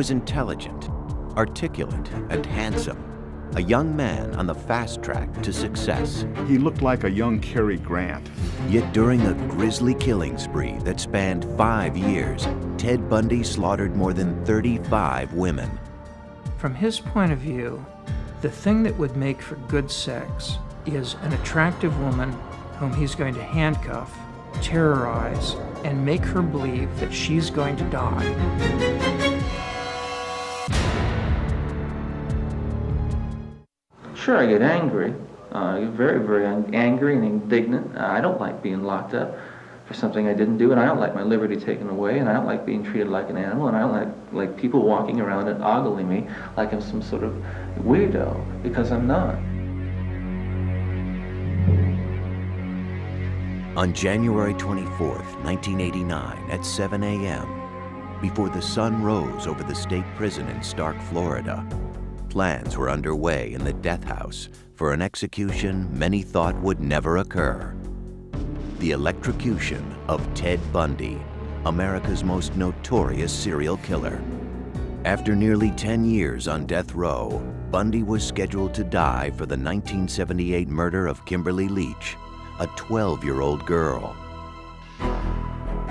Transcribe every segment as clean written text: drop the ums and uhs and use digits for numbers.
was intelligent, articulate, and handsome. A young man on the fast track to success. He looked like a young Cary Grant. Yet during a grisly killing spree that spanned 5 years, Ted Bundy slaughtered more than 35 women. From his point of view, the thing that would make for good sex is an attractive woman whom he's going to handcuff, terrorize, and make her believe that she's going to die. Sure, I get angry. I get very, very angry and indignant. I don't like being locked up for something I didn't do, and I don't like my liberty taken away, and I don't like being treated like an animal, and I don't like people walking around and ogling me like I'm some sort of weirdo, because I'm not. On January 24th, 1989, at 7 a.m., before the sun rose over the state prison in Stark, Florida, plans were underway in the death house for an execution many thought would never occur. The electrocution of Ted Bundy, America's most notorious serial killer. After nearly 10 years on death row, Bundy was scheduled to die for the 1978 murder of Kimberly Leach, a 12-year-old girl.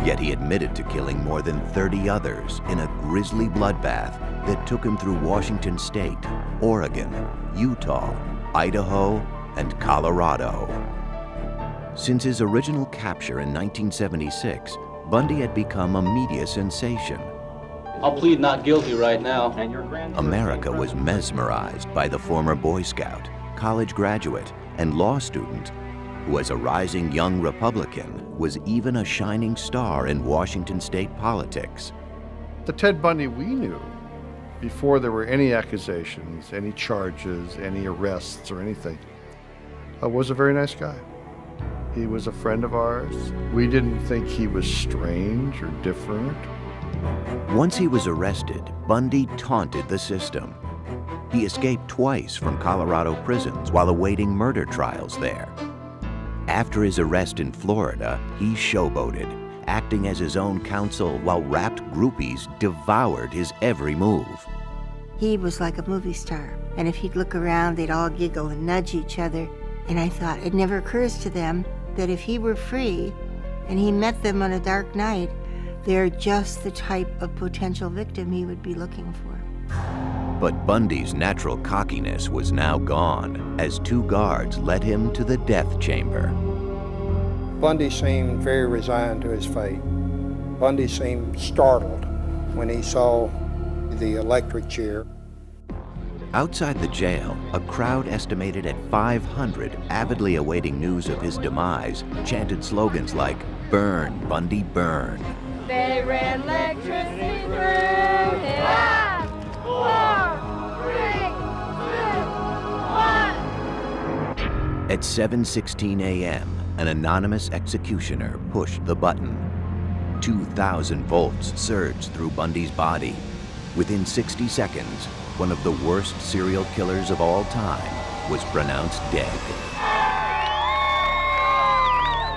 Yet he admitted to killing more than 30 others in a grisly bloodbath that took him through Washington State, Oregon, Utah, Idaho, and Colorado. Since his original capture in 1976, Bundy had become a media sensation. I'll plead not guilty right now. America was mesmerized by the former Boy Scout, college graduate, and law student who, as a rising young Republican, was even a shining star in Washington state politics. The Ted Bundy we knew, before there were any accusations, any charges, any arrests or anything, was a very nice guy. He was a friend of ours. We didn't think he was strange or different. Once he was arrested, Bundy taunted the system. He escaped twice from Colorado prisons while awaiting murder trials there. After his arrest in Florida, he showboated, acting as his own counsel while rapt groupies devoured his every move. He was like a movie star, and if he'd look around, they'd all giggle and nudge each other. And I thought, it never occurs to them that if he were free and he met them on a dark night, they're just the type of potential victim he would be looking for. But Bundy's natural cockiness was now gone as 2 guards led him to the death chamber. Bundy seemed very resigned to his fate. Bundy seemed startled when he saw the electric chair. Outside the jail, a crowd estimated at 500 avidly awaiting news of his demise chanted slogans like, "Burn, Bundy, burn." They ran electricity through his eyes. 4, 3, 2, 1. At 7:16 a.m., an anonymous executioner pushed the button. 2,000 volts surged through Bundy's body. Within 60 seconds, one of the worst serial killers of all time was pronounced dead.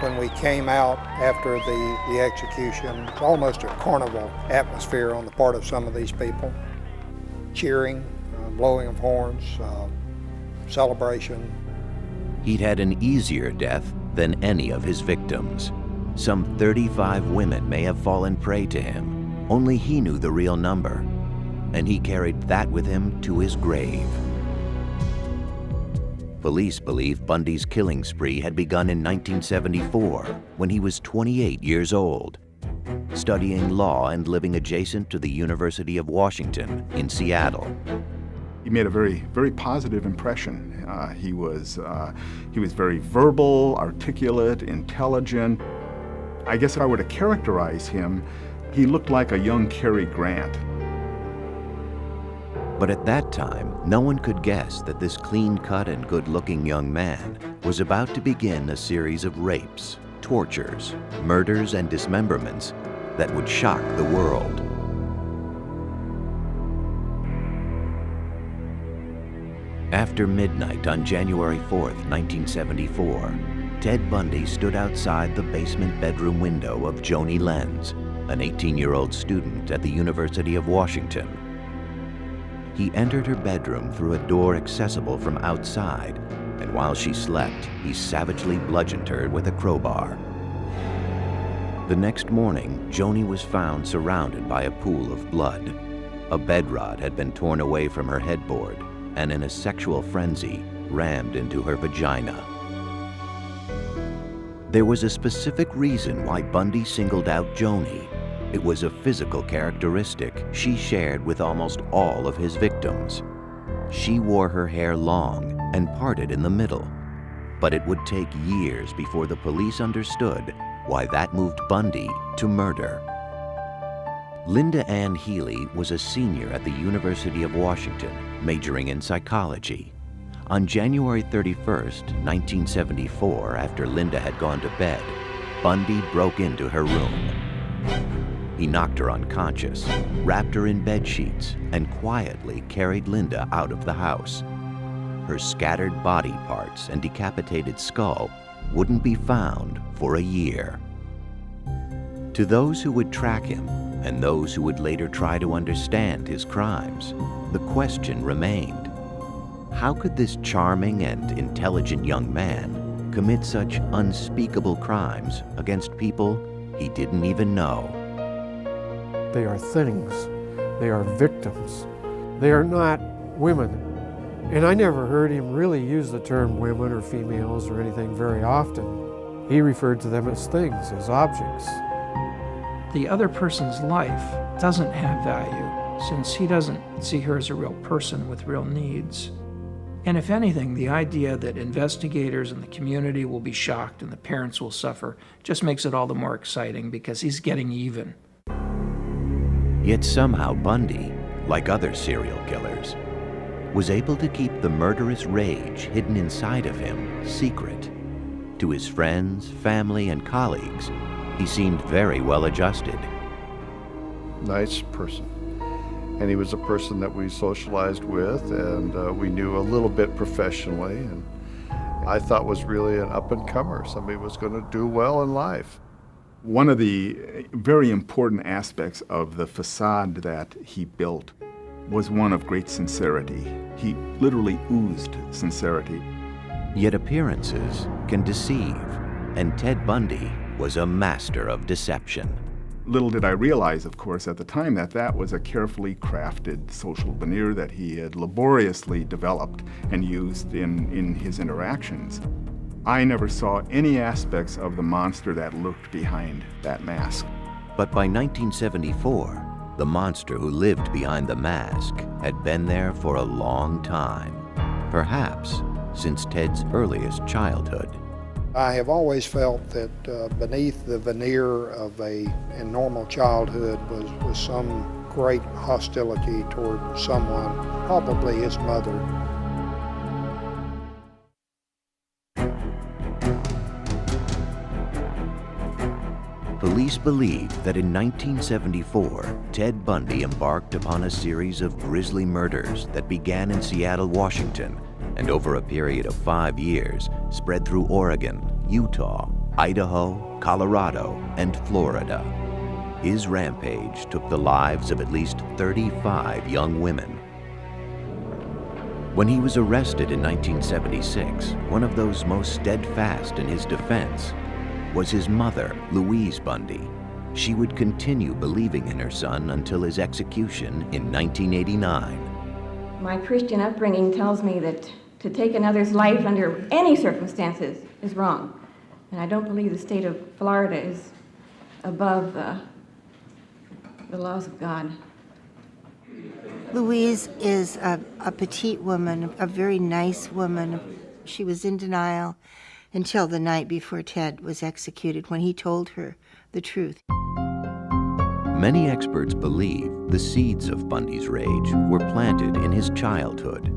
When we came out after the execution, it was almost a carnival atmosphere on the part of some of these people. Cheering, blowing of horns, celebration. He'd had an easier death than any of his victims. Some 35 women may have fallen prey to him. Only he knew the real number, and he carried that with him to his grave. Police believe Bundy's killing spree had begun in 1974, when he was 28 years old, studying law and living adjacent to the University of Washington in Seattle. He made a very, very positive impression. He was very verbal, articulate, intelligent. I guess if I were to characterize him, he looked like a young Cary Grant. But at that time, no one could guess that this clean-cut and good-looking young man was about to begin a series of rapes, tortures, murders, and dismemberments that would shock the world. After midnight on January 4th, 1974, Ted Bundy stood outside the basement bedroom window of Joni Lenz, an 18-year-old student at the University of Washington, He entered her bedroom through a door accessible from outside, and while she slept, he savagely bludgeoned her with a crowbar. The next morning, Joni was found surrounded by a pool of blood. A bed rod had been torn away from her headboard, and in a sexual frenzy, rammed into her vagina. There was a specific reason why Bundy singled out Joni. It was a physical characteristic she shared with almost all of his victims. She wore her hair long and parted in the middle, but it would take years before the police understood why that moved Bundy to murder. Linda Ann Healy was a senior at the University of Washington, majoring in psychology. On January 31st, 1974, after Linda had gone to bed, Bundy broke into her room. He knocked her unconscious, wrapped her in bed sheets, and quietly carried Linda out of the house. Her scattered body parts and decapitated skull wouldn't be found for a year. To those who would track him, and those who would later try to understand his crimes, the question remained: how could this charming and intelligent young man commit such unspeakable crimes against people he didn't even know? They are things. They are victims. They are not women. And I never heard him really use the term women or females or anything very often. He referred to them as things, as objects. The other person's life doesn't have value, since he doesn't see her as a real person with real needs. And if anything, the idea that investigators and the community will be shocked and the parents will suffer just makes it all the more exciting, because he's getting even. Yet somehow Bundy, like other serial killers, was able to keep the murderous rage hidden inside of him secret. To his friends, family, and colleagues, he seemed very well adjusted. Nice person. And he was a person that we socialized with, and we knew a little bit professionally, and I thought was really an up-and-comer, somebody who was going to do well in life. One of the very important aspects of the facade that he built was one of great sincerity. He literally oozed sincerity. Yet appearances can deceive, and Ted Bundy was a master of deception. Little did I realize, of course, at the time that that was a carefully crafted social veneer that he had laboriously developed and used in his interactions. I never saw any aspects of the monster that lurked behind that mask. But by 1974, the monster who lived behind the mask had been there for a long time, perhaps since Ted's earliest childhood. I have always felt that beneath the veneer of a normal childhood was some great hostility toward someone, probably his mother. Police believe that in 1974, Ted Bundy embarked upon a series of grisly murders that began in Seattle, Washington, and over a period of 5 years spread through Oregon, Utah, Idaho, Colorado, and Florida. His rampage took the lives of at least 35 young women. When he was arrested in 1976, one of those most steadfast in his defense was his mother, Louise Bundy. She would continue believing in her son until his execution in 1989. My Christian upbringing tells me that to take another's life under any circumstances is wrong. And I don't believe the state of Florida is above the laws of God. Louise is a petite woman, a very nice woman. She was in denial until the night before Ted was executed, when he told her the truth. Many experts believe the seeds of Bundy's rage were planted in his childhood.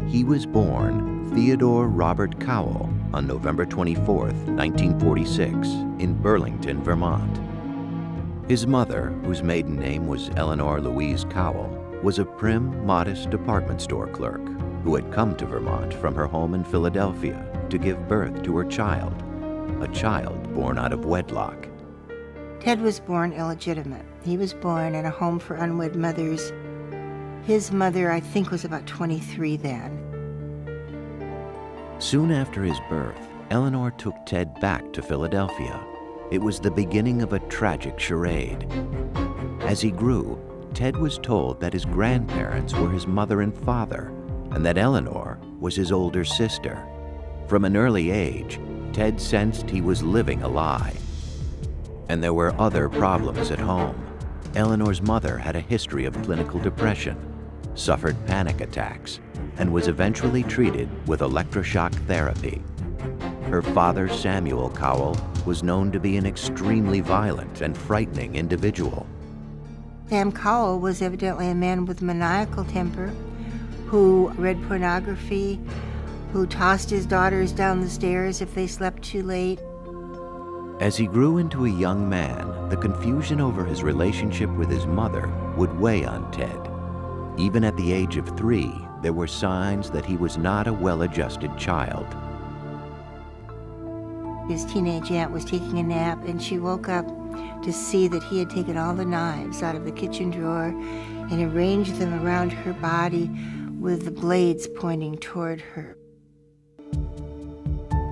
He was born Theodore Robert Cowell on November 24, 1946, in Burlington, Vermont. His mother, whose maiden name was Eleanor Louise Cowell, was a prim, modest department store clerk who had come to Vermont from her home in Philadelphia to give birth to her child, a child born out of wedlock. Ted was born illegitimate. He was born in a home for unwed mothers. His mother, I think, was about 23 then. Soon after his birth, Eleanor took Ted back to Philadelphia. It was the beginning of a tragic charade. As he grew, Ted was told that his grandparents were his mother and father, and that Eleanor was his older sister. From an early age, Ted sensed he was living a lie. And there were other problems at home. Eleanor's mother had a history of clinical depression, suffered panic attacks, and was eventually treated with electroshock therapy. Her father, Samuel Cowell, was known to be an extremely violent and frightening individual. Sam Cowell was evidently a man with maniacal temper, who read pornography, who tossed his daughters down the stairs if they slept too late. As he grew into a young man, the confusion over his relationship with his mother would weigh on Ted. Even at the age of 3, there were signs that he was not a well-adjusted child. His teenage aunt was taking a nap, and she woke up to see that he had taken all the knives out of the kitchen drawer and arranged them around her body with the blades pointing toward her.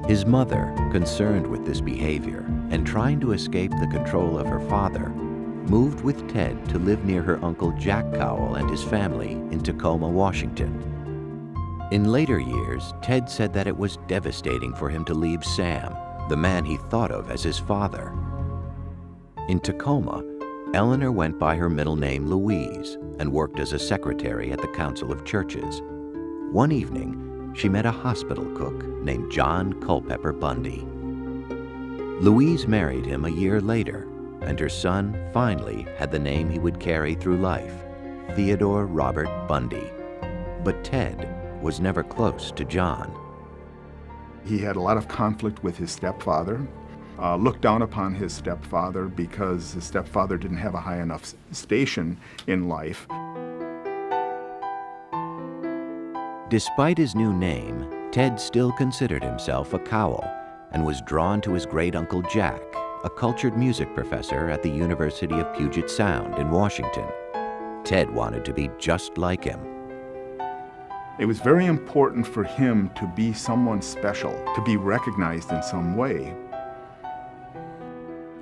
His mother, concerned with this behavior and trying to escape the control of her father, moved with Ted to live near her uncle Jack Cowell and his family in Tacoma, Washington. In later years, Ted said that it was devastating for him to leave Sam, the man he thought of as his father. In Tacoma, Eleanor went by her middle name Louise and worked as a secretary at the Council of Churches. One evening, she met a hospital cook named John Culpepper Bundy. Louise married him a year later, and her son finally had the name he would carry through life, Theodore Robert Bundy. But Ted was never close to John. He had a lot of conflict with his stepfather, looked down upon his stepfather because his stepfather didn't have a high enough station in life. Despite his new name, Ted still considered himself a Cowell and was drawn to his great-uncle Jack, a cultured music professor at the University of Puget Sound in Washington. Ted wanted to be just like him. It was very important for him to be someone special, to be recognized in some way.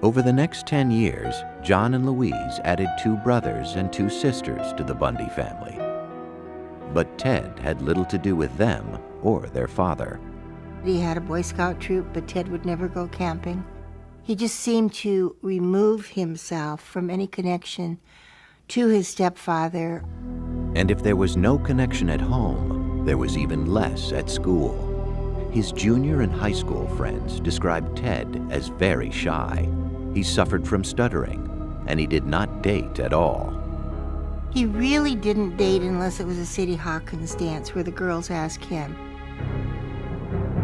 Over the next 10 years, John and Louise added 2 brothers and 2 sisters to the Bundy family. But Ted had little to do with them or their father. He had a Boy Scout troop, but Ted would never go camping. He just seemed to remove himself from any connection to his stepfather. And if there was no connection at home, there was even less at school. His junior and high school friends described Ted as very shy. He suffered from stuttering, and he did not date at all. He really didn't date unless it was a Sadie Hawkins dance where the girls asked him.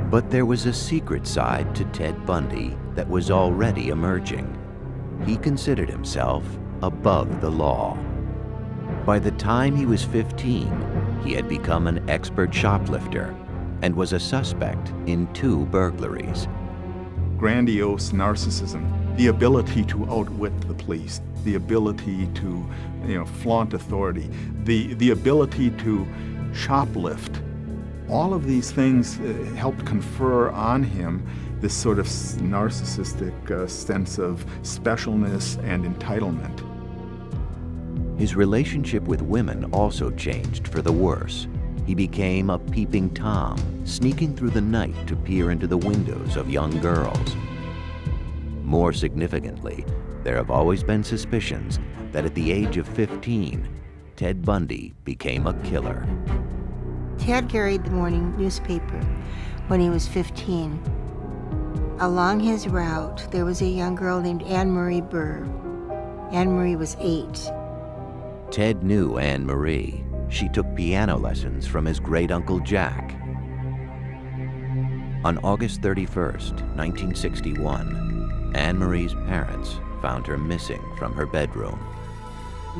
But there was a secret side to Ted Bundy that was already emerging. He considered himself above the law. By the time he was 15, he had become an expert shoplifter and was a suspect in 2 burglaries. Grandiose narcissism, the ability to outwit the police, the ability to, flaunt authority, the ability to shoplift. All of these things helped confer on him this sort of narcissistic sense of specialness and entitlement. His relationship with women also changed for the worse. He became a peeping Tom, sneaking through the night to peer into the windows of young girls. More significantly, there have always been suspicions that at the age of 15, Ted Bundy became a killer. Ted carried the morning newspaper when he was 15. Along his route, there was a young girl named Anne Marie Burr. Anne Marie was 8. Ted knew Anne Marie. She took piano lessons from his great-uncle Jack. On August 31st, 1961, Anne Marie's parents found her missing from her bedroom.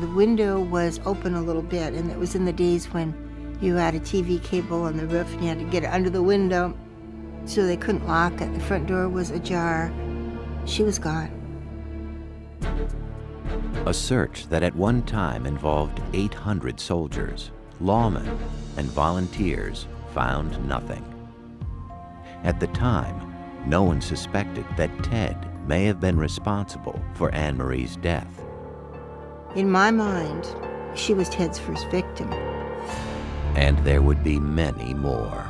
The window was open a little bit, and it was in the days when you had a TV cable on the roof and you had to get it under the window, so they couldn't lock it. The front door was ajar. She was gone. A search that at one time involved 800 soldiers, lawmen, and volunteers found nothing. At the time, no one suspected that Ted may have been responsible for Anne-Marie's death. In my mind, she was Ted's first victim. And there would be many more.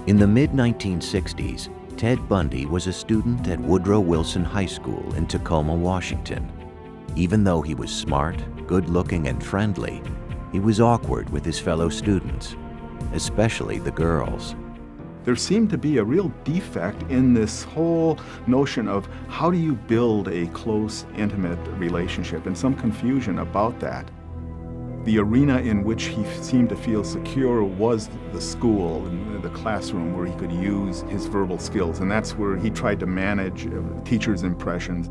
In the mid-1960s, Ted Bundy was a student at Woodrow Wilson High School in Tacoma, Washington. Even though he was smart, good-looking, and friendly, he was awkward with his fellow students, especially the girls. There seemed to be a real defect in this whole notion of how do you build a close, intimate relationship, and some confusion about that. The arena in which he seemed to feel secure was the school and the classroom where he could use his verbal skills, and that's where he tried to manage teachers' impressions.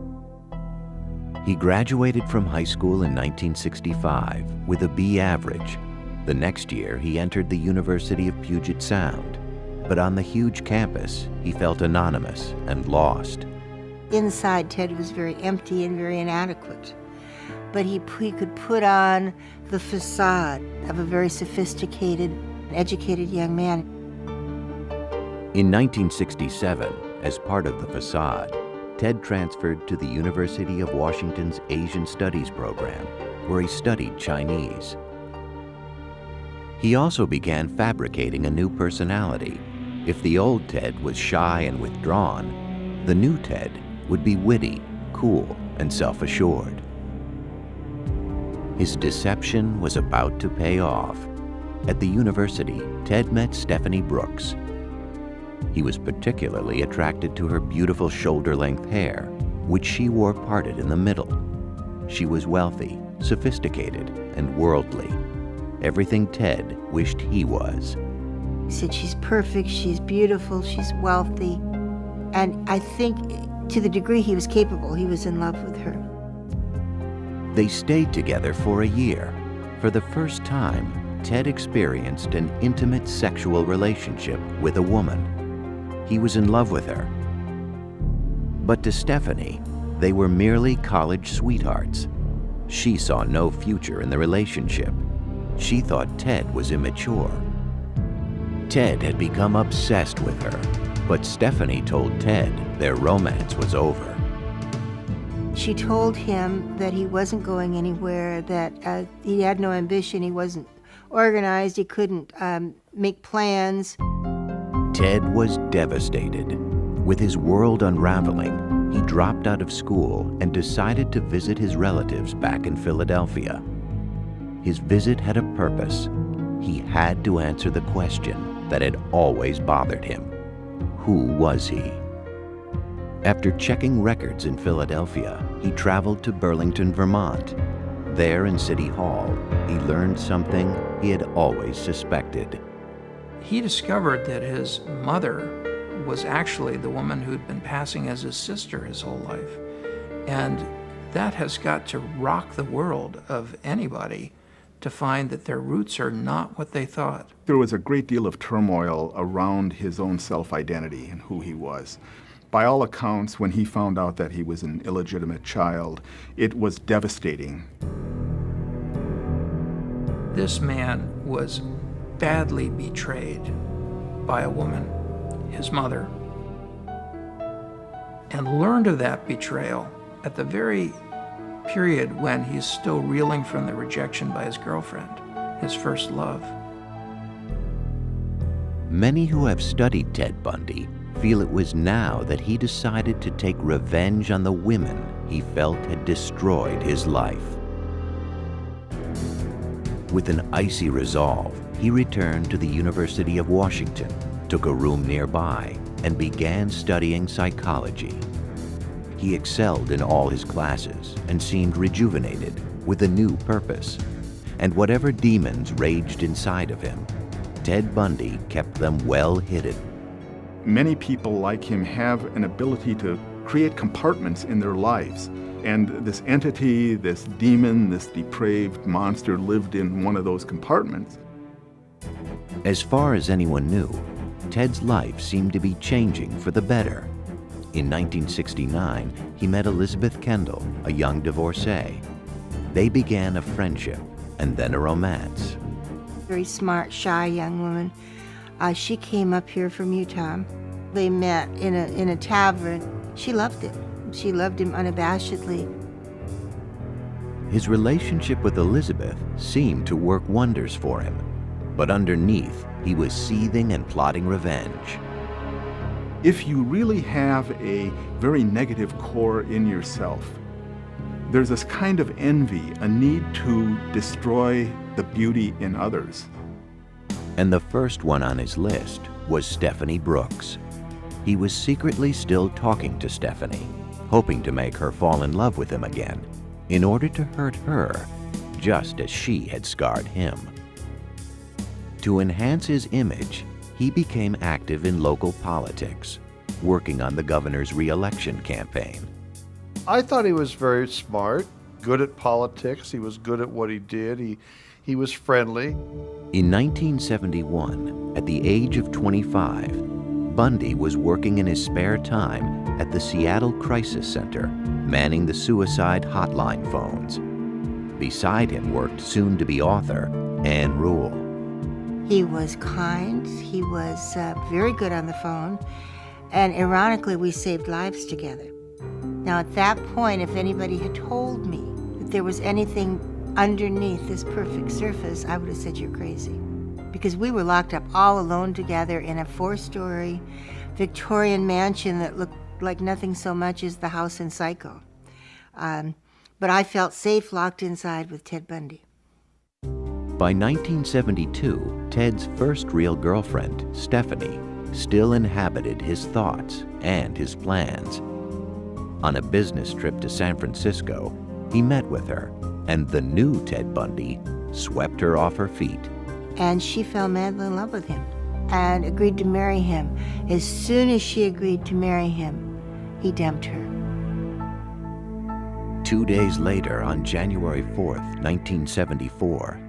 He graduated from high school in 1965 with a B average. The next year, he entered the University of Puget Sound. But on the huge campus, he felt anonymous and lost. Inside, Ted was very empty and very inadequate. But he could put on the facade of a very sophisticated, educated young man. In 1967, as part of the facade, Ted transferred to the University of Washington's Asian Studies program, where he studied Chinese. He also began fabricating a new personality. If the old Ted was shy and withdrawn, the new Ted would be witty, cool, and self-assured. His deception was about to pay off. At the university, Ted met Stephanie Brooks. He was particularly attracted to her beautiful shoulder-length hair, which she wore parted in the middle. She was wealthy, sophisticated, and worldly. Everything Ted wished he was. He said, she's perfect, she's beautiful, she's wealthy. And I think to the degree he was capable, he was in love with her. They stayed together for a year. For the first time, Ted experienced an intimate sexual relationship with a woman. He was in love with her. But to Stephanie, they were merely college sweethearts. She saw no future in the relationship. She thought Ted was immature. Ted had become obsessed with her, but Stephanie told Ted their romance was over. She told him that he wasn't going anywhere, that he had no ambition, he wasn't organized, he couldn't make plans. Ted was devastated. With his world unraveling, he dropped out of school and decided to visit his relatives back in Philadelphia. His visit had a purpose. He had to answer the question that had always bothered him. Who was he? After checking records in Philadelphia, he traveled to Burlington, Vermont. There in City Hall, he learned something he had always suspected. He discovered that his mother was actually the woman who'd been passing as his sister his whole life. And that has got to rock the world of anybody to find that their roots are not what they thought. There was a great deal of turmoil around his own self-identity and who he was. By all accounts, when he found out that he was an illegitimate child, it was devastating. This man was badly betrayed by a woman, his mother, and learned of that betrayal at the very period when he's still reeling from the rejection by his girlfriend, his first love. Many who have studied Ted Bundy feel it was now that he decided to take revenge on the women he felt had destroyed his life. With an icy resolve, he returned to the University of Washington, took a room nearby, and began studying psychology. He excelled in all his classes and seemed rejuvenated with a new purpose. And whatever demons raged inside of him, Ted Bundy kept them well hidden. Many people like him have an ability to create compartments in their lives. And this entity, this demon, this depraved monster lived in one of those compartments. As far as anyone knew, Ted's life seemed to be changing for the better. In 1969, he met Elizabeth Kendall, a young divorcee. They began a friendship and then a romance. Very smart, shy young woman. She came up here from Utah. They met in a tavern. She loved him. She loved him unabashedly. His relationship with Elizabeth seemed to work wonders for him, but underneath, he was seething and plotting revenge. If you really have a very negative core in yourself, there's this kind of envy, a need to destroy the beauty in others. And the first one on his list was Stephanie Brooks. He was secretly still talking to Stephanie, hoping to make her fall in love with him again, in order to hurt her, just as she had scarred him. To enhance his image, he became active in local politics, working on the governor's re-election campaign. I thought he was very smart, good at politics. He was good at what he did. He was friendly. In 1971, at the age of 25, Bundy was working in his spare time at the Seattle Crisis Center, manning the suicide hotline phones. Beside him worked soon-to-be author Ann Rule. He was kind. He was very good on the phone. And ironically, we saved lives together. Now, at that point, if anybody had told me that there was anything underneath this perfect surface, I would have said you're crazy. Because we were locked up all alone together in a 4-story Victorian mansion that looked like nothing so much as the house in Psycho. But I felt safe locked inside with Ted Bundy. By 1972, Ted's first real girlfriend, Stephanie, still inhabited his thoughts and his plans. On a business trip to San Francisco, he met with her, and the new Ted Bundy swept her off her feet. And she fell madly in love with him and agreed to marry him. As soon as she agreed to marry him, he dumped her. 2 days later, on January 4th, 1974,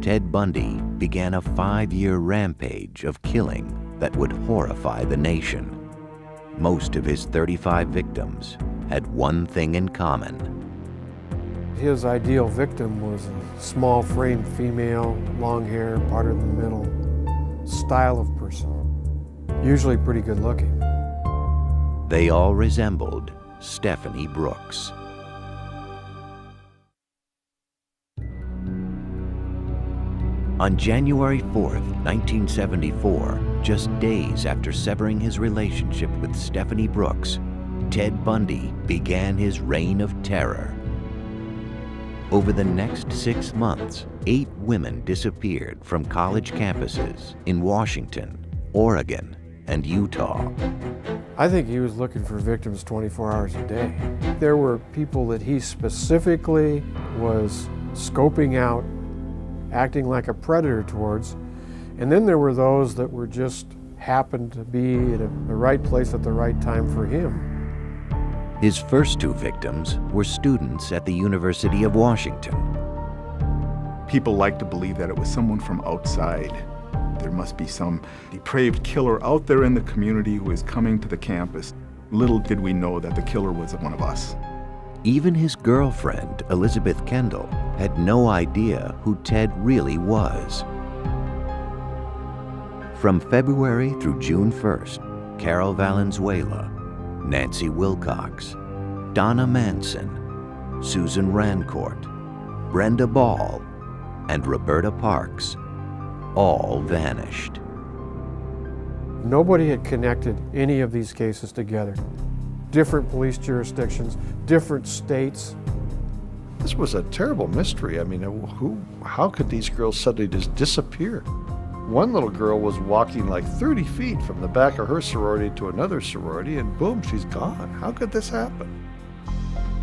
Ted Bundy began a 5-year rampage of killing that would horrify the nation. Most of his 35 victims had one thing in common. His ideal victim was a small framed female, long hair, parted in the middle, style of person, usually pretty good looking. They all resembled Stephanie Brooks. On January 4th, 1974, just days after severing his relationship with Stephanie Brooks, Ted Bundy began his reign of terror. Over the next 6 months, 8 women disappeared from college campuses in Washington, Oregon, and Utah. I think he was looking for victims 24 hours a day. There were people that he specifically was scoping out, acting like a predator towards, and then there were those that were just happened to be at the right place at the right time for him. His first 2 victims were students at the University of Washington. People like to believe that it was someone from outside. There must be some depraved killer out there in the community who is coming to the campus. Little did we know that the killer was one of us. Even his girlfriend, Elizabeth Kendall, had no idea who Ted really was. From February through June 1st, Carol Valenzuela, Nancy Wilcox, Donna Manson, Susan Rancourt, Brenda Ball, and Roberta Parks all vanished. Nobody had connected any of these cases together. Different police jurisdictions, different states. This was a terrible mystery. I mean, how could these girls suddenly just disappear? One little girl was walking like 30 feet from the back of her sorority to another sorority, and boom, she's gone. How could this happen?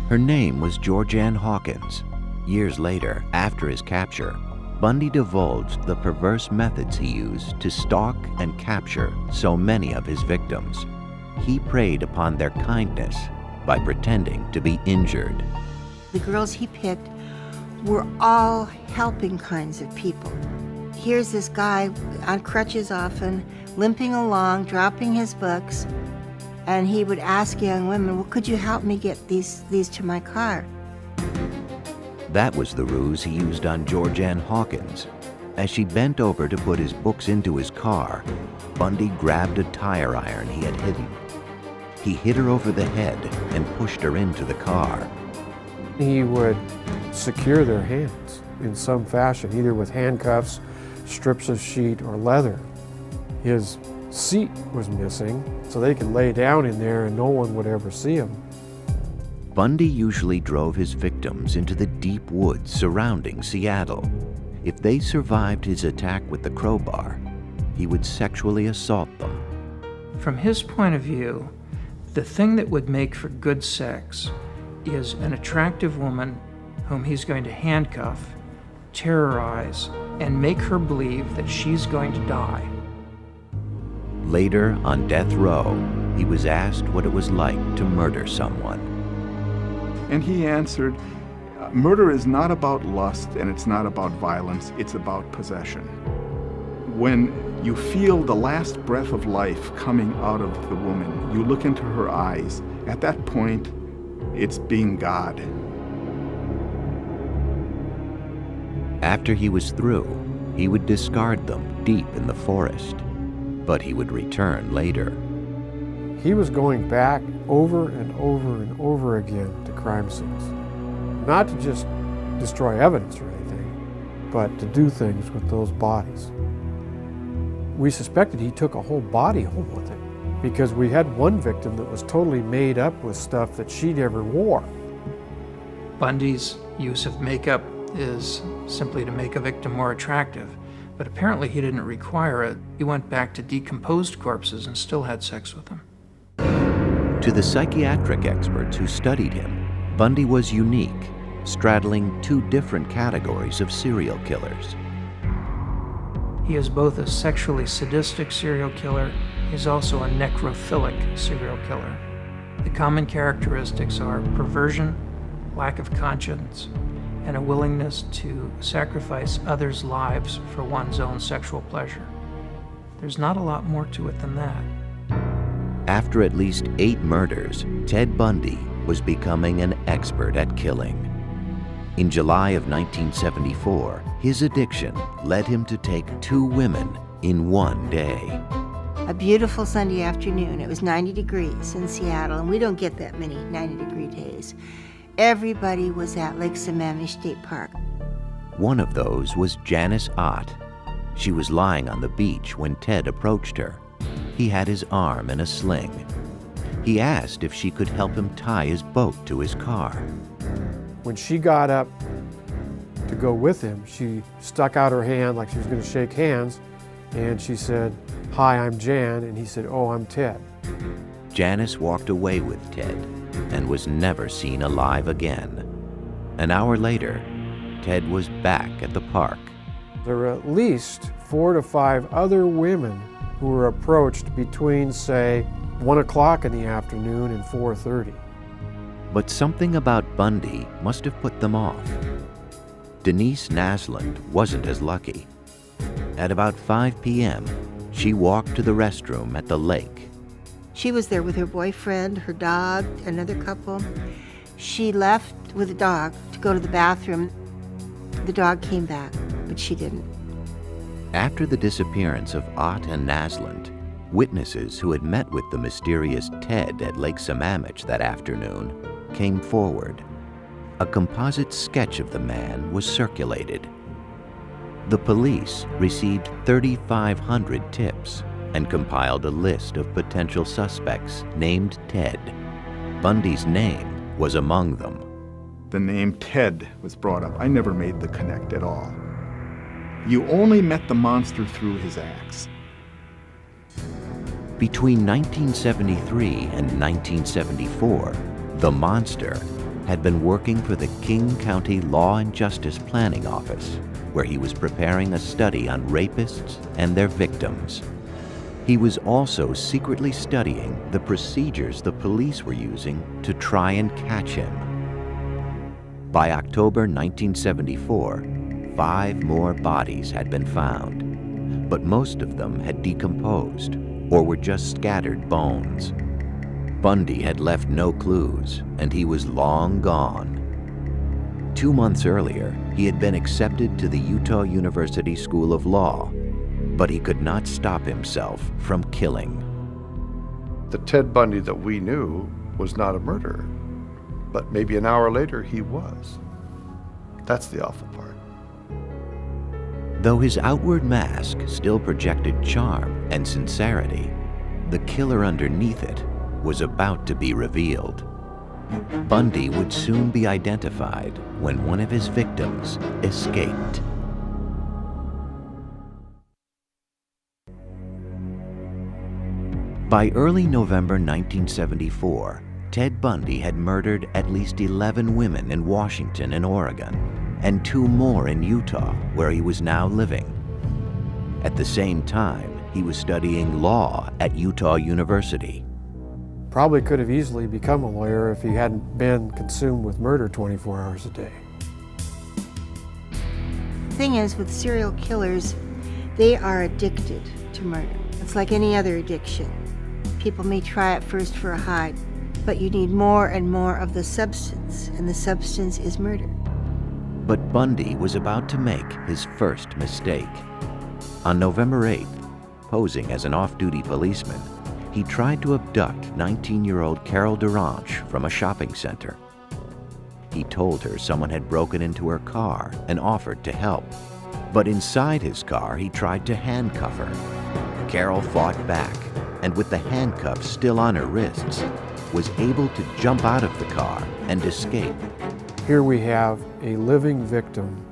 Her name was Georgianne Hawkins. Years later, after his capture, Bundy divulged the perverse methods he used to stalk and capture so many of his victims. He preyed upon their kindness by pretending to be injured. The girls he picked were all helping kinds of people. Here's this guy on crutches often, limping along, dropping his books, And he would ask young women, well, could you help me get these to my car? That was the ruse he used on Georgianne Hawkins. As she bent over to put his books into his car, Bundy grabbed a tire iron he had hidden. He hit her over the head and pushed her into the car. He would secure their hands in some fashion, either with handcuffs, strips of sheet, or leather. His seat was missing, so they could lay down in there and no one would ever see him. Bundy usually drove his victims into the deep woods surrounding Seattle. If they survived his attack with the crowbar, he would sexually assault them. From his point of view, the thing that would make for good sex is an attractive woman whom he's going to handcuff, terrorize, and make her believe that she's going to die. Later, on death row, he was asked what it was like to murder someone. And he answered, murder is not about lust and it's not about violence, it's about possession. When you feel the last breath of life coming out of the woman, you look into her eyes. At that point, it's being God. After he was through, he would discard them deep in the forest, but he would return later. He was going back over and over and over again to crime scenes. Not to just destroy evidence or anything, but to do things with those bodies. We suspected he took a whole body home with him because we had one victim that was totally made up with stuff that she never wore. Bundy's use of makeup is simply to make a victim more attractive, but apparently he didn't require it. He went back to decomposed corpses and still had sex with them. To the psychiatric experts who studied him, Bundy was unique, straddling two different categories of serial killers. He is both a sexually sadistic serial killer. He's also a necrophilic serial killer. The common characteristics are perversion, lack of conscience, and a willingness to sacrifice others' lives for one's own sexual pleasure. There's not a lot more to it than that. After at least 8 murders, Ted Bundy was becoming an expert at killing. In July of 1974, his addiction led him to take 2 women in one day. A beautiful Sunday afternoon. It was 90 degrees in Seattle, and we don't get that many 90-degree days. Everybody was at Lake Sammamish State Park. One of those was Janice Ott. She was lying on the beach when Ted approached her. He had his arm in a sling. He asked if she could help him tie his boat to his car. When she got up to go with him, she stuck out her hand like she was going to shake hands, and she said, "Hi, I'm Jan," and he said, "Oh, I'm Ted." Janice walked away with Ted and was never seen alive again. An hour later, Ted was back at the park. There were at least 4 to 5 other women who were approached between, say, 1 o'clock in the afternoon and 4:30. But something about Bundy must have put them off. Denise Nasland wasn't as lucky. At about 5 p.m., she walked to the restroom at the lake. She was there with her boyfriend, her dog, another couple. She left with the dog to go to the bathroom. The dog came back, but she didn't. After the disappearance of Ott and Nasland, witnesses who had met with the mysterious Ted at Lake Sammamish that afternoon came forward. A composite sketch of the man was circulated. The police received 3,500 tips and compiled a list of potential suspects named Ted. Bundy's name was among them. The name Ted was brought up. I never made the connect at all. You only met the monster through his acts. Between 1973 and 1974, the monster had been working for the King County Law and Justice Planning Office, where he was preparing a study on rapists and their victims. He was also secretly studying the procedures the police were using to try and catch him. By October 1974, 5 more bodies had been found, but most of them had decomposed or were just scattered bones. Bundy had left no clues, and he was long gone. 2 months earlier, he had been accepted to the Utah University School of Law, but he could not stop himself from killing. The Ted Bundy that we knew was not a murderer, but maybe an hour later he was. That's the awful part. Though his outward mask still projected charm and sincerity, the killer underneath it was about to be revealed. Bundy would soon be identified when one of his victims escaped. By early November 1974, Ted Bundy had murdered at least 11 women in Washington and Oregon, and 2 more in Utah, where he was now living. At the same time, he was studying law at Utah University. Probably could have easily become a lawyer if he hadn't been consumed with murder 24 hours a day. The thing is, with serial killers, they are addicted to murder. It's like any other addiction. People may try it first for a high, but you need more and more of the substance, and the substance is murder. But Bundy was about to make his first mistake. On November 8th, posing as an off-duty policeman, he tried to abduct 19-year-old Carol Duranche from a shopping center. He told her someone had broken into her car and offered to help. But inside his car, he tried to handcuff her. Carol fought back, and with the handcuffs still on her wrists, was able to jump out of the car and escape. Here we have a living victim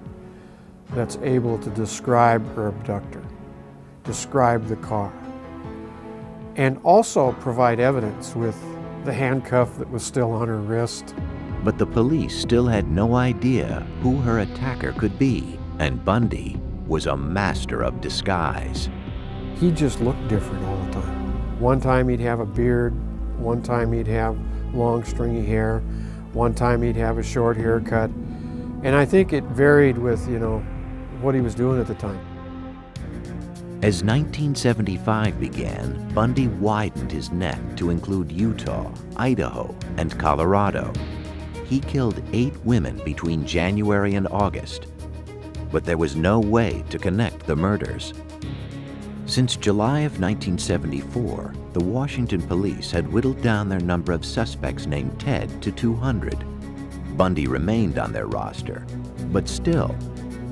that's able to describe her abductor, describe the car, and also provide evidence with the handcuff that was still on her wrist. But the police still had no idea who her attacker could be, and Bundy was a master of disguise. He just looked different all the time. One time he'd have a beard, one time he'd have long stringy hair, one time he'd have a short haircut, and I think it varied with, what he was doing at the time. As 1975 began, Bundy widened his net to include Utah, Idaho, and Colorado. He killed 8 women between January and August, but there was no way to connect the murders. Since July of 1974, the Washington police had whittled down their number of suspects named Ted to 200. Bundy remained on their roster, but still,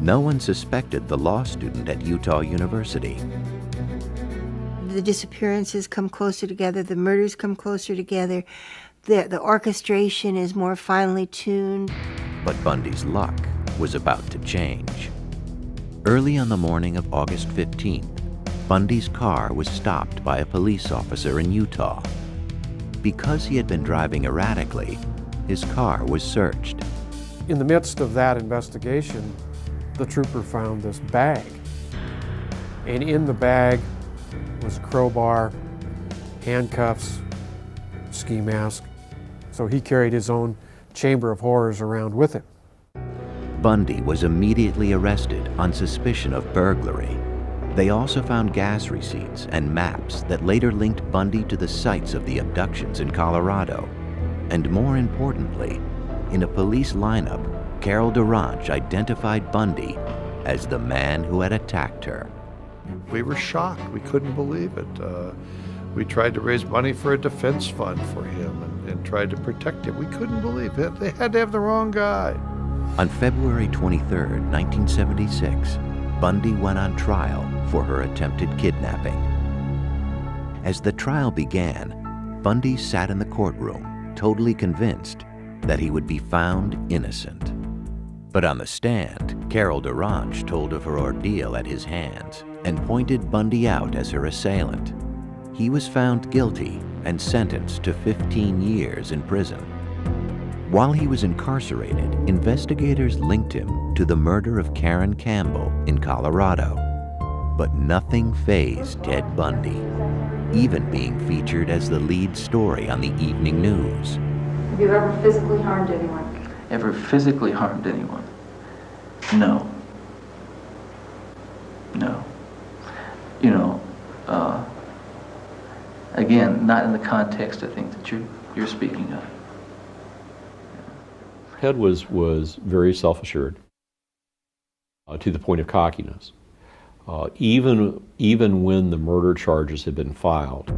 no one suspected the law student at Utah University. The disappearances come closer together, the murders come closer together, the orchestration is more finely tuned. But Bundy's luck was about to change. Early on the morning of August 15th, Bundy's car was stopped by a police officer in Utah. Because he had been driving erratically, his car was searched. In the midst of that investigation, the trooper found this bag. And in the bag was a crowbar, handcuffs, ski mask. So he carried his own chamber of horrors around with him. Bundy was immediately arrested on suspicion of burglary. They also found gas receipts and maps that later linked Bundy to the sites of the abductions in Colorado. And more importantly, in a police lineup, Carol Duranche identified Bundy as the man who had attacked her. We were shocked. We couldn't believe it. We tried to raise money for a defense fund for him and tried to protect him. We couldn't believe it. They had to have the wrong guy. On February 23, 1976, Bundy went on trial for her attempted kidnapping. As the trial began, Bundy sat in the courtroom, totally convinced that he would be found innocent. But on the stand, Carol Duranche told of her ordeal at his hands and pointed Bundy out as her assailant. He was found guilty and sentenced to 15 years in prison. While he was incarcerated, investigators linked him to the murder of Karen Campbell in Colorado. But nothing fazed Ted Bundy, even being featured as the lead story on the evening news. Have you ever physically harmed anyone? Ever physically harmed anyone? No. No. Again, not in the context, I think, that you're speaking of. Ted was very self-assured to the point of cockiness. Even when the murder charges had been filed.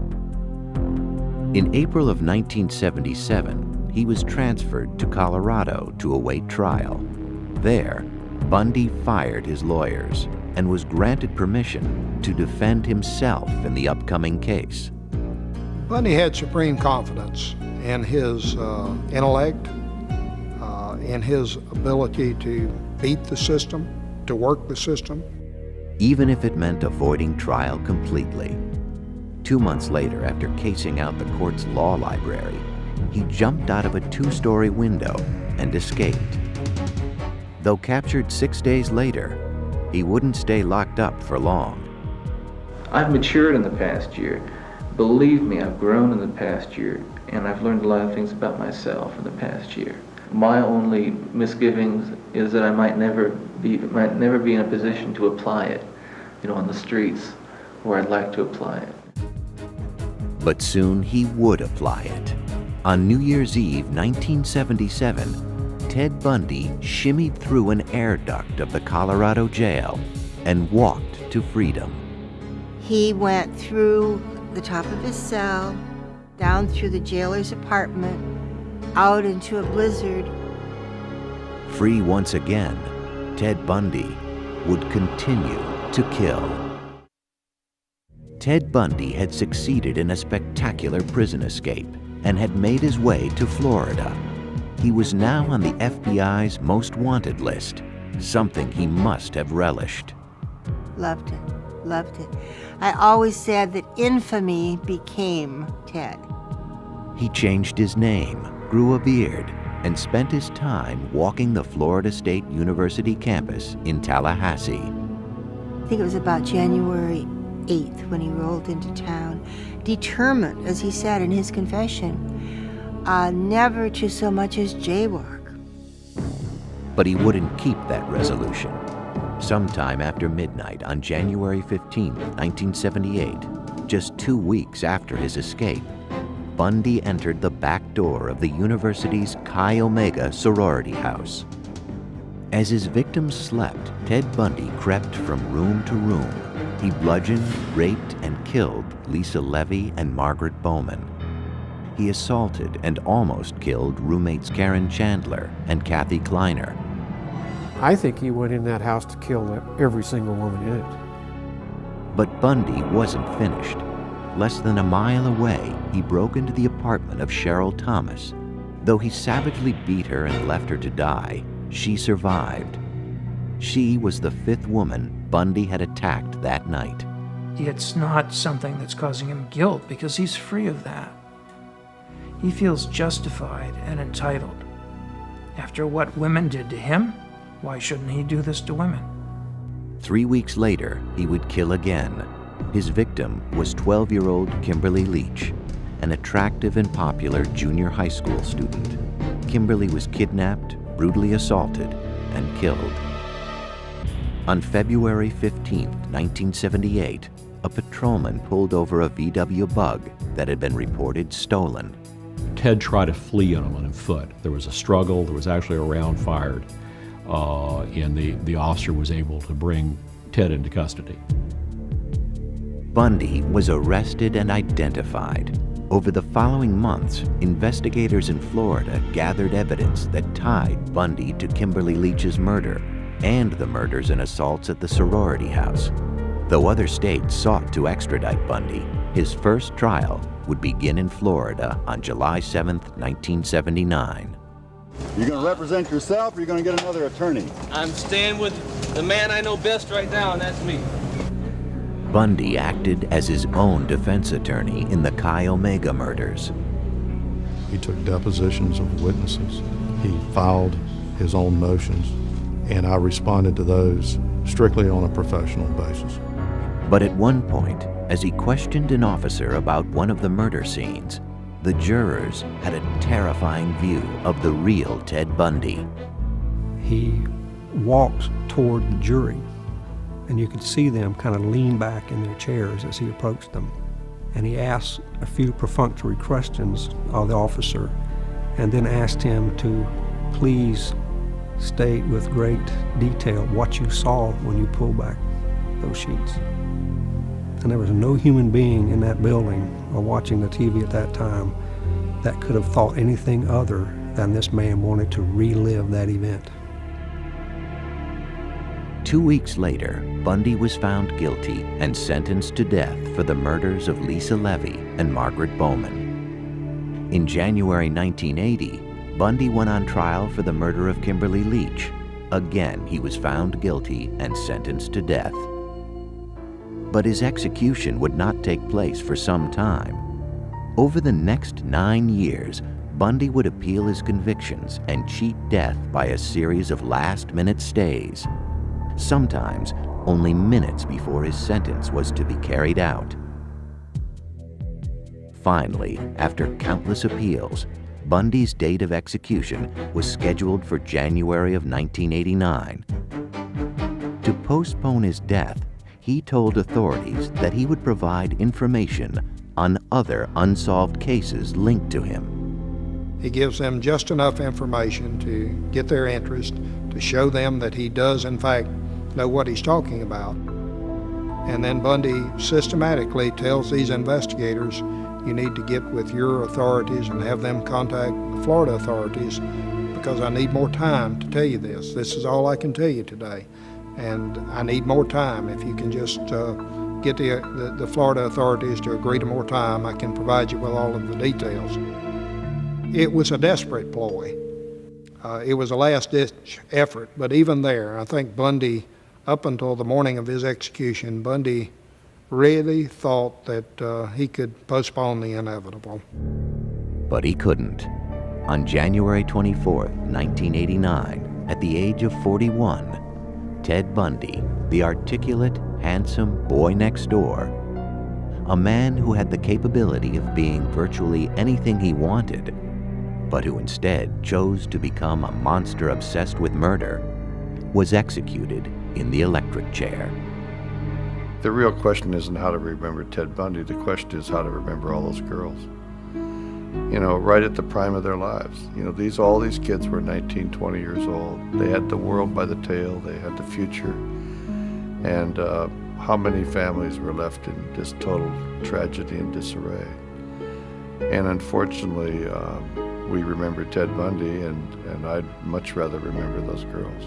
In April of 1977, he was transferred to Colorado to await trial. There, Bundy fired his lawyers and was granted permission to defend himself in the upcoming case. Bundy had supreme confidence in his intellect, in his ability to beat the system, to work the system. Even if it meant avoiding trial completely. 2 months later, after casing out the court's law library, he jumped out of a 2-story window and escaped. Though captured 6 days later, he wouldn't stay locked up for long. I've matured in the past year. Believe me, I've grown in the past year, and I've learned a lot of things about myself in the past year. My only misgivings is that I might never be in a position to apply it, on the streets where I'd like to apply it. But soon he would apply it. On New Year's Eve, 1977, Ted Bundy shimmied through an air duct of the Colorado jail and walked to freedom. He went through the top of his cell, down through the jailer's apartment, out into a blizzard. Free once again, Ted Bundy would continue to kill. Ted Bundy had succeeded in a spectacular prison escape and had made his way to Florida. He was now on the FBI's most wanted list, something he must have relished. Loved it, loved it. I always said that infamy became Ted. He changed his name, grew a beard, and spent his time walking the Florida State University campus in Tallahassee. I think it was about January 8th when he rolled into town, determined, as he said in his confession, never to so much as jaywalk. But he wouldn't keep that resolution. Sometime after midnight on January 15, 1978, just 2 weeks after his escape, Bundy entered the back door of the university's Chi Omega sorority house. As his victims slept, Ted Bundy crept from room to room. He bludgeoned, raped, and killed Lisa Levy and Margaret Bowman. He assaulted and almost killed roommates Karen Chandler and Kathy Kleiner. I think he went in that house to kill every single woman in it. But Bundy wasn't finished. Less than a mile away, he broke into the apartment of Cheryl Thomas. Though he savagely beat her and left her to die, she survived. She was the 5th woman Bundy had attacked that night. It's not something that's causing him guilt because he's free of that. He feels justified and entitled. After what women did to him, why shouldn't he do this to women? 3 weeks later, he would kill again. His victim was 12-year-old Kimberly Leach, an attractive and popular junior high school student. Kimberly was kidnapped, brutally assaulted, and killed. On February 15, 1978, a patrolman pulled over a VW Bug that had been reported stolen. Ted tried to flee on foot. There was a struggle, there was actually a round fired, and the officer was able to bring Ted into custody. Bundy was arrested and identified. Over the following months, investigators in Florida gathered evidence that tied Bundy to Kimberly Leach's murder and the murders and assaults at the sorority house. Though other states sought to extradite Bundy, his first trial would begin in Florida on July 7, 1979. You going to represent yourself or are you going to get another attorney? I'm staying with the man I know best right now, and that's me. Bundy acted as his own defense attorney in the Chi Omega murders. He took depositions of witnesses. He filed his own motions, and I responded to those strictly on a professional basis. But at one point, as he questioned an officer about one of the murder scenes, the jurors had a terrifying view of the real Ted Bundy. He walked toward the jury, and you could see them kind of lean back in their chairs as he approached them. and he asked a few perfunctory questions of the officer, and then asked him to please state with great detail what you saw when you pulled back those sheets. And there was no human being in that building or watching the TV at that time that could have thought anything other than this man wanted to relive that event. 2 weeks later, Bundy was found guilty and sentenced to death for the murders of Lisa Levy and Margaret Bowman. In January 1980, Bundy went on trial for the murder of Kimberly Leach. Again, he was found guilty and sentenced to death. But his execution would not take place for some time. Over the next 9 years, Bundy would appeal his convictions and cheat death by a series of last-minute stays, sometimes only minutes before his sentence was to be carried out. Finally, after countless appeals, Bundy's date of execution was scheduled for January of 1989. To postpone his death, he told authorities that he would provide information on other unsolved cases linked to him. He gives them just enough information to get their interest, to show them that he does, in fact, know what he's talking about. And then Bundy systematically tells these investigators, you need to get with your authorities and have them contact the Florida authorities because I need more time to tell you this. This is all I can tell you today. And I need more time. If you can just get the Florida authorities to agree to more time, I can provide you with all of the details. It was a desperate ploy. It was a last-ditch effort, but even there, I think Bundy, up until the morning of his execution, Bundy really thought that he could postpone the inevitable. But he couldn't. On January 24, 1989, at the age of 41, Ted Bundy, the articulate, handsome boy next door, a man who had the capability of being virtually anything he wanted, but who instead chose to become a monster obsessed with murder, was executed in the electric chair. The real question isn't how to remember Ted Bundy. The question is how to remember all those girls. You know, right at the prime of their lives. You know, all these kids were 19, 20 years old. They had the world by the tail. They had the future. And how many families were left in just total tragedy and disarray? And unfortunately, we remember Ted Bundy, and I'd much rather remember those girls.